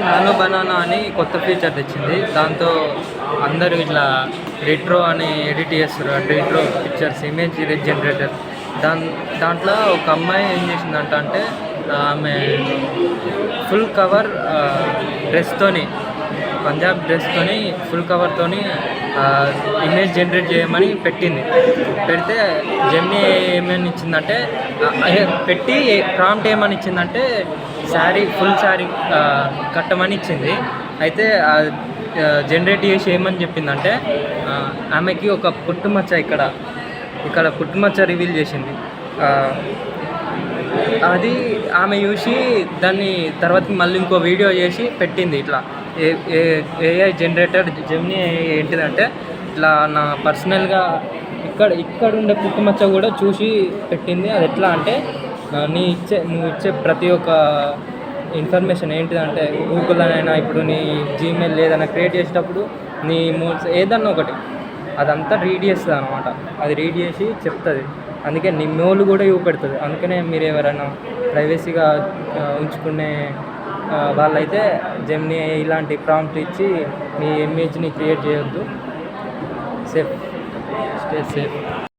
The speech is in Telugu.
నానో బనానా అని కొత్త ఫీచర్ తెచ్చింది. దాంతో అందరూ ఇట్లా రెట్రో అని ఎడిట్ చేస్తారు. Retro pictures image generator. దాంట్లో ఒక అమ్మాయి ఏం చేసిందంటే ఆమె ఫుల్ కవర్ డ్రెస్తోని, పంజాబ్ డ్రెస్తోని ఫుల్ కవర్తోని ఇమేజ్ జనరేట్ చేయమని పెడితే జెమినీ ఏమని ఇచ్చిందంటే పెట్టి ప్రాంప్ట్ ఏమని ఇచ్చిందంటే ఫుల్ శారీ కట్టమని ఇచ్చింది. అయితే జనరేట్ చేసి ఏమని చెప్పిందంటే ఆమెకి ఒక పుట్టుమచ్చ ఇక్కడ పుట్టుమచ్చ రివీల్ చేసింది. అది ఆమె చూసి దాన్ని తర్వాత మళ్ళీ ఇంకో వీడియో చేసి పెట్టింది. ఇట్లా ఏఐ జనరేటర్ జెమినీ ఏంటిదంటే ఇట్లా నా పర్సనల్గా ఇక్కడ ఉండే పుట్టుమచ్చ కూడా చూసి పెట్టింది. అది ఎట్లా అంటే నువ్వు ఇచ్చే ప్రతి ఒక్క ఇన్ఫర్మేషన్ ఏంటిదంటే గూగుల్లోనైనా ఇప్పుడు నీ జీమెయిల్ ఏదైనా క్రియేట్ చేసేటప్పుడు నీ మూడ్స్ ఏదన్నా ఒకటి అదంతా రీడ్ చేస్తుంది అనమాట. అది రీడ్ చేసి చెప్తుంది. అందుకే నీ మెయిల్ కూడా చూపెడుతుంది. అందుకనే మీరు ఎవరైనా ప్రైవసీగా ఉంచుకునే వాళ్ళైతే జెమినీ ఇలాంటి ప్రాంప్ట్ ఇచ్చి మీ ఇమేజ్ని క్రియేట్ చేయొద్దు. Stay safe.